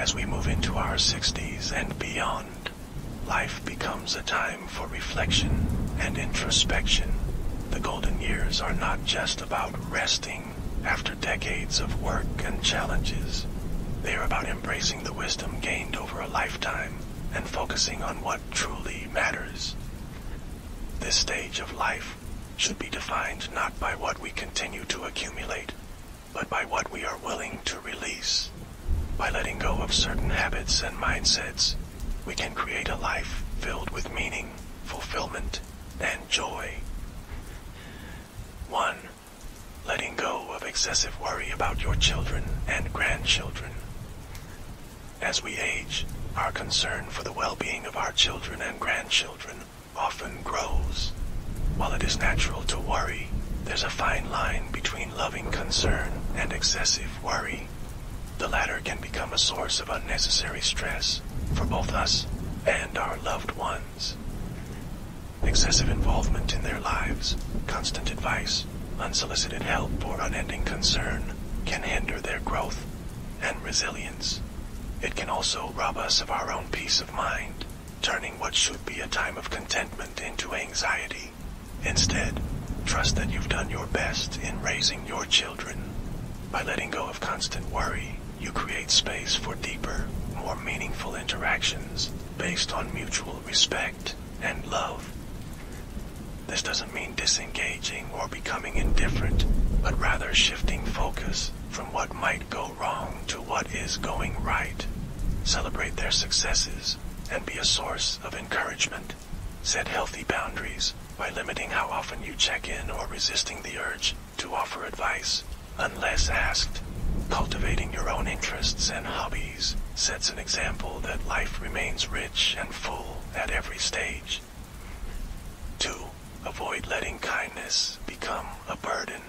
As we move into our 60s and beyond, life becomes a time for reflection and introspection. The golden years are not just about resting after decades of work and challenges. They are about embracing the wisdom gained over a lifetime and focusing on what truly matters. This stage of life should be defined not by what we continue to accumulate, but by what we are willing to release. By letting go of certain habits and mindsets, we can create a life filled with meaning, fulfillment, and joy. 1. Letting go of excessive worry about your children and grandchildren. As we age, our concern for the well-being of our children and grandchildren often grows. While it is natural to worry, there's a fine line between loving concern and excessive worry. The latter can become a source of unnecessary stress for both us and our loved ones. Excessive involvement in their lives, constant advice, unsolicited help, or unending concern can hinder their growth and resilience. It can also rob us of our own peace of mind, turning what should be a time of contentment into anxiety. Instead, trust that you've done your best in raising your children. By letting go of constant worry, you create space for deeper, more meaningful interactions based on mutual respect and love. This doesn't mean disengaging or becoming indifferent, but rather shifting focus from what might go wrong to what is going right. Celebrate their successes and be a source of encouragement. Set healthy boundaries by limiting how often you check in or resisting the urge to offer advice unless asked. Cultivating your own interests and hobbies sets an example that life remains rich and full at every stage. 2. Avoid letting kindness become a burden.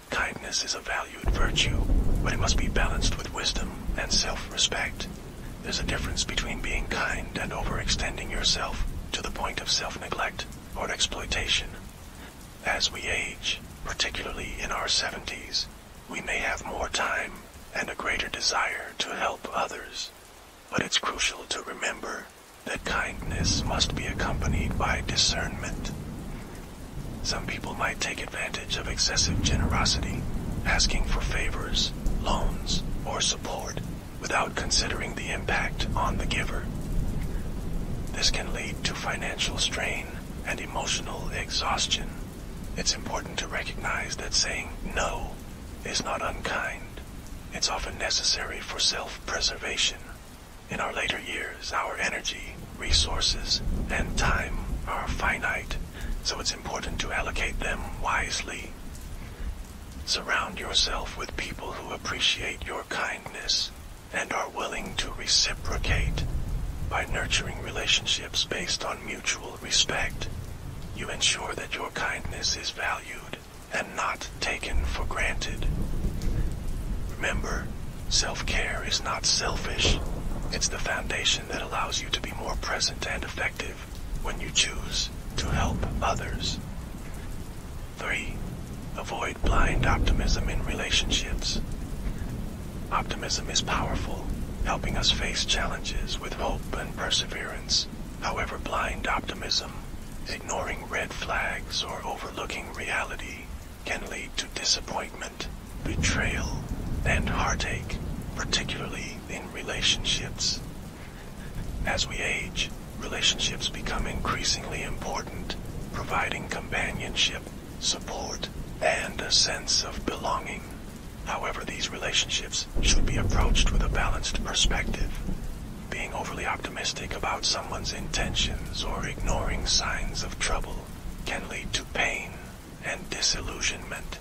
Kindness is a valued virtue, but it must be balanced with wisdom and self-respect. There's a difference between being kind and overextending yourself to the point of self-neglect or exploitation. As we age, particularly in our 70s, we may have more time and a greater desire to help others, but it's crucial to remember that kindness must be accompanied by discernment. Some people might take advantage of excessive generosity, asking for favors, loans, or support without considering the impact on the giver. This can lead to financial strain and emotional exhaustion. It's important to recognize that saying no is not unkind. It's often necessary for self-preservation. In our later years, our energy, resources, and time are finite, so it's important to allocate them wisely. Surround yourself with people who appreciate your kindness and are willing to reciprocate. By nurturing relationships based on mutual respect, you ensure that your kindness is valued and not taken for granted. Remember, self-care is not selfish. It's the foundation that allows you to be more present and effective when you choose to help others. 3. Avoid blind optimism in relationships. Optimism is powerful, helping us face challenges with hope and perseverance. However, blind optimism, ignoring red flags or overlooking reality, can lead to disappointment, betrayal, and heartache, particularly in relationships. As we age, relationships become increasingly important, providing companionship, support, and a sense of belonging. However, these relationships should be approached with a balanced perspective. Being overly optimistic about someone's intentions or ignoring signs of trouble can lead to pain and disillusionment.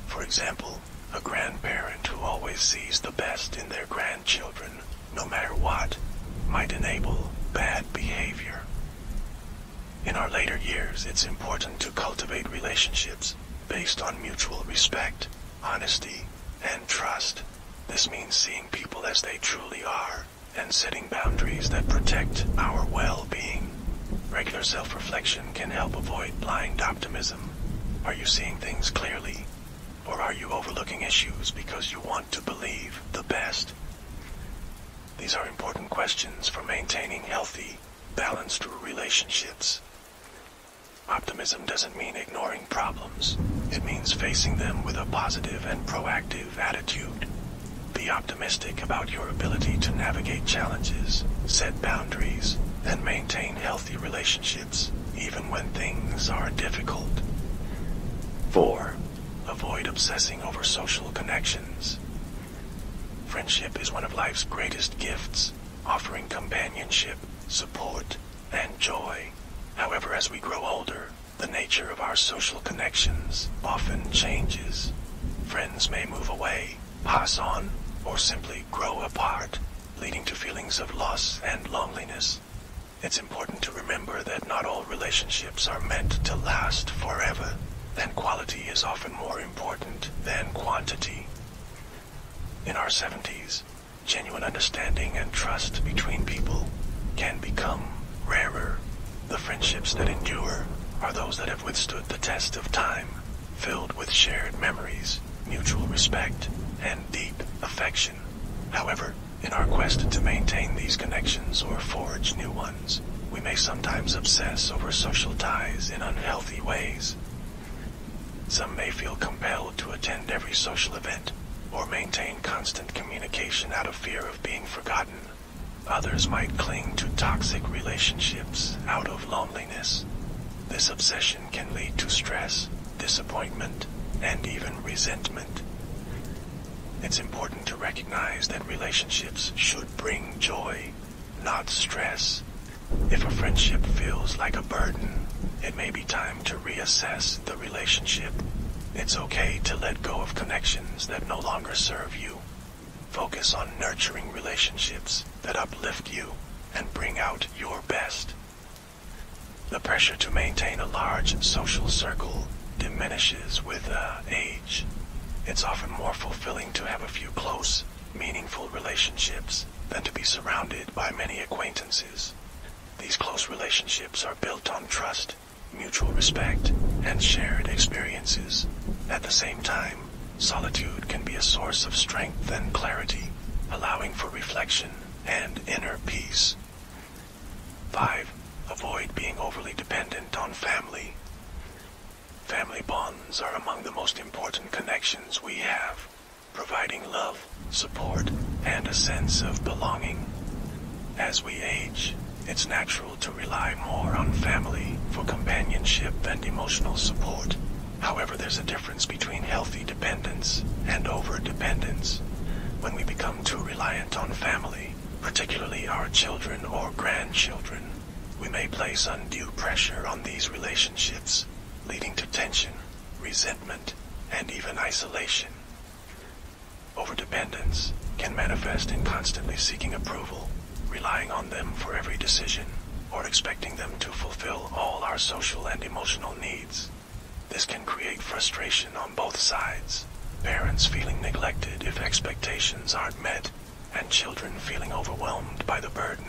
For example, a grandparent who always sees the best in their grandchildren, no matter what, might enable bad behavior. In our later years, it's important to cultivate relationships based on mutual respect, honesty, and trust. This means seeing people as they truly are and setting boundaries that protect our well-being. Regular self-reflection can help avoid blind optimism. Are you seeing things clearly? Or are you overlooking issues because you want to believe the best? These are important questions for maintaining healthy, balanced relationships. Optimism doesn't mean ignoring problems. It means facing them with a positive and proactive attitude. Be optimistic about your ability to navigate challenges, set boundaries, and maintain healthy relationships, even when things are difficult. 4. Avoid obsessing over social connections. Friendship is one of life's greatest gifts, offering companionship, support, and joy. However, as we grow older, the nature of our social connections often changes. Friends may move away, pass on, or simply grow apart, leading to feelings of loss and loneliness. It's important to remember that not all relationships are meant to last forever, and quality is often more important than quantity. In our 70s, genuine understanding and trust between people can become rarer. The friendships that endure are those that have withstood the test of time, filled with shared memories, mutual respect, and deep affection. However, in our quest to maintain these connections or forge new ones, we may sometimes obsess over social ties in unhealthy ways. Some may feel compelled to attend every social event or maintain constant communication out of fear of being forgotten. Others might cling to toxic relationships out of loneliness. This obsession can lead to stress, disappointment, and even resentment. It's important to recognize that relationships should bring joy, not stress. If a friendship feels like a burden, it may be time to reassess the relationship. It's okay to let go of connections that no longer serve you. Focus on nurturing relationships that uplift you and bring out your best. The pressure to maintain a large social circle diminishes with age. It's often more fulfilling to have a few close, meaningful relationships than to be surrounded by many acquaintances. These close relationships are built on trust, mutual respect, and shared experiences. At the same time, solitude can be a source of strength and clarity, allowing for reflection and inner peace. 5. Avoid being overly dependent on family. Family bonds are among the most important connections we have, providing love, support, and a sense of belonging. As we age, it's natural to rely more on family for companionship and emotional support. However, there's a difference between healthy dependence and over-dependence. When we become too reliant on family, particularly our children or grandchildren, we may place undue pressure on these relationships, leading to tension, resentment, and even isolation. Overdependence can manifest in constantly seeking approval, relying on them for every decision, or expecting them to fulfill all our social and emotional needs. This can create frustration on both sides, parents feeling neglected if expectations aren't met, and children feeling overwhelmed by the burden.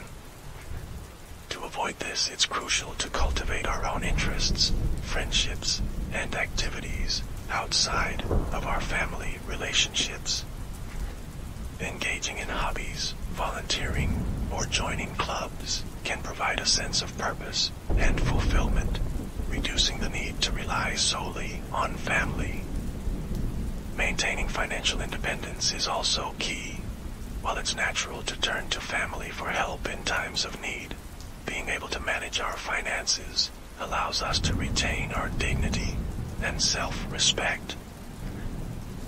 To avoid this, it's crucial to cultivate our own interests, friendships, and activities outside of our family relationships. Engaging in hobbies, volunteering, or joining clubs can provide a sense of purpose and fulfillment, reducing the need to rely solely on family. Maintaining financial independence is also key. While it's natural to turn to family for help in times of need, being able to manage our finances allows us to retain our dignity and self-respect.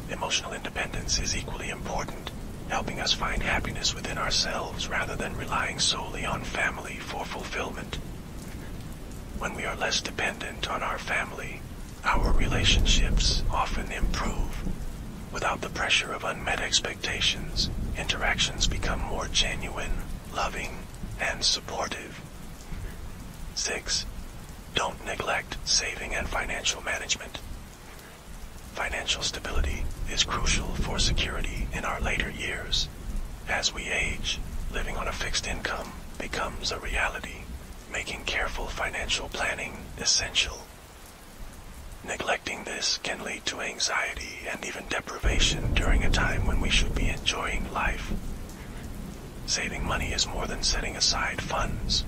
Emotional independence is equally important, helping us find happiness within ourselves rather than relying solely on family for fulfillment. When we are less dependent on our family, our relationships often improve. Without the pressure of unmet expectations, interactions become more genuine, loving, and supportive. 6. Don't neglect saving and financial management. Financial stability is crucial for security in our later years. As we age, living on a fixed income becomes a reality, making careful financial planning essential. Neglecting this can lead to anxiety and even deprivation during a time when we should be enjoying life. Saving money is more than setting aside funds.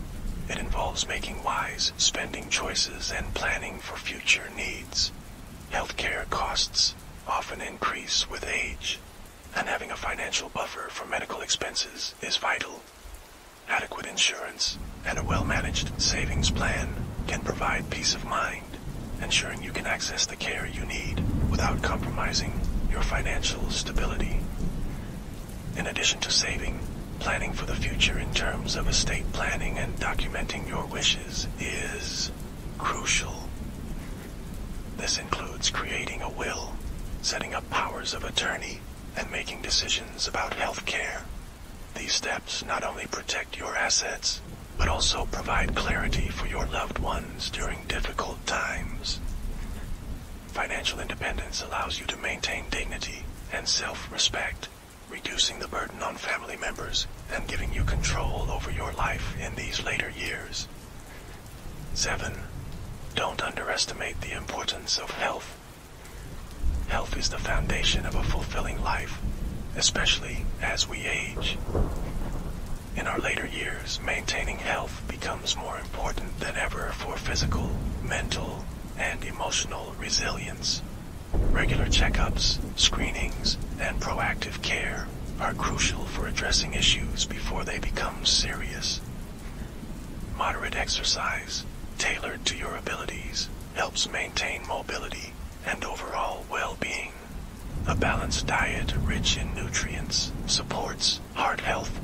It involves making wise spending choices and planning for future needs. Healthcare costs often increase with age, and having a financial buffer for medical expenses is vital. Adequate insurance and a well-managed savings plan can provide peace of mind, ensuring you can access the care you need without compromising your financial stability. In addition to saving, planning for the future in terms of estate planning and documenting your wishes is crucial. This includes creating a will, setting up powers of attorney, and making decisions about health care. These steps not only protect your assets, but also provide clarity for your loved ones during difficult times. Financial independence allows you to maintain dignity and self-respect, reducing the burden on family members and giving you control over your life in these later years. 7. Don't underestimate the importance of health. Health is the foundation of a fulfilling life, especially as we age. In our later years, maintaining health becomes more important than ever for physical, mental, and emotional resilience. Regular checkups, screenings, and proactive care are crucial for addressing issues before they become serious. Moderate exercise, tailored to your abilities, helps maintain mobility and overall well-being. A balanced diet rich in nutrients supports heart health,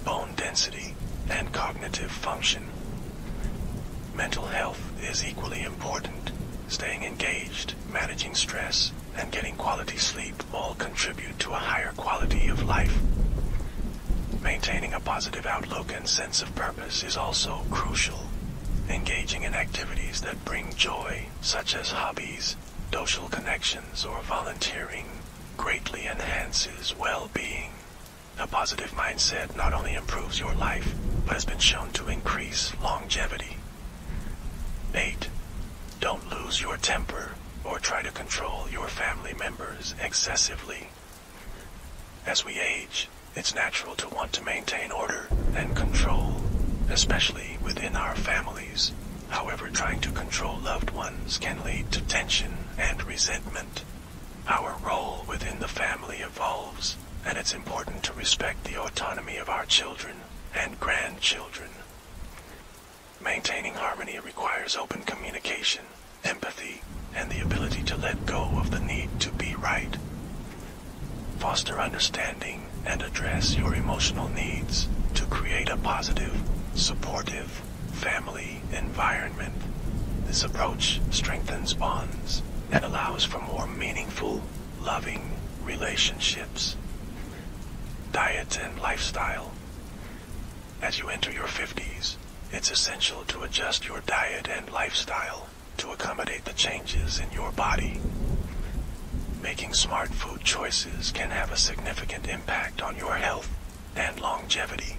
bone density, and cognitive function. Mental health is equally important. Staying engaged, managing stress, and getting quality sleep all contribute to a higher quality of life. Maintaining a positive outlook and sense of purpose is also crucial. Engaging in activities that bring joy, such as hobbies, social connections, or volunteering, greatly enhances well-being. A positive mindset not only improves your life, but has been shown to increase longevity. 8. Don't lose your temper or try to control your family members excessively. As we age, it's natural to want to maintain order and control, especially within our families. However, trying to control loved ones can lead to tension and resentment. Our role within the family evolves, and it's important to respect the autonomy of our children and grandchildren. Maintaining harmony requires open communication, empathy, and the ability to let go of the need to be right. Foster understanding and address your emotional needs to create a positive, supportive family environment. This approach strengthens bonds and allows for more meaningful, loving relationships. Diet and lifestyle. As you enter your 50s, it's essential to adjust your diet and lifestyle to accommodate the changes in your body. Making smart food choices can have a significant impact on your health and longevity.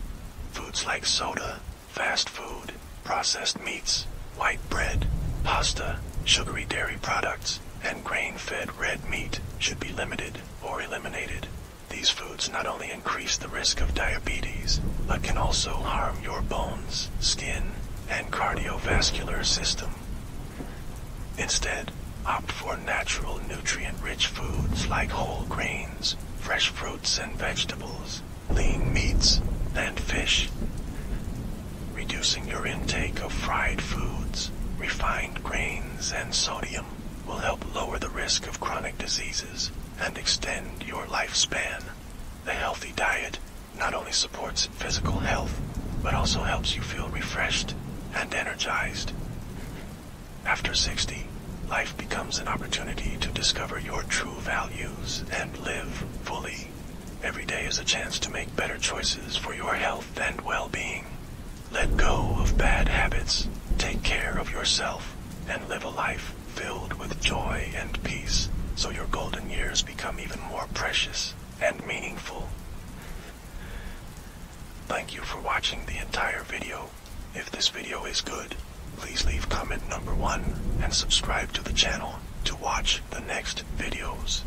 Foods like soda, fast food, processed meats, white bread, pasta, sugary dairy products, and grain-fed red meat should be limited or eliminated. These foods not only increase the risk of diabetes, but can also harm your bones, skin, and cardiovascular system. Instead, opt for natural, nutrient-rich foods like whole grains, fresh fruits and vegetables, lean meats, and fish. Reducing your intake of fried foods, refined grains, and sodium will help lower the risk of chronic diseases and extend your lifespan. A healthy diet not only supports physical health, but also helps you feel refreshed and energized. After 60, life becomes an opportunity to discover your true values and live fully. Every day is a chance to make better choices for your health and well-being. Let go of bad habits, take care of yourself, and live a life filled with joy and peace, so your golden years become even more precious and meaningful. Thank you for watching the entire video. If this video is good, please leave comment number 1 and subscribe to the channel to watch the next videos.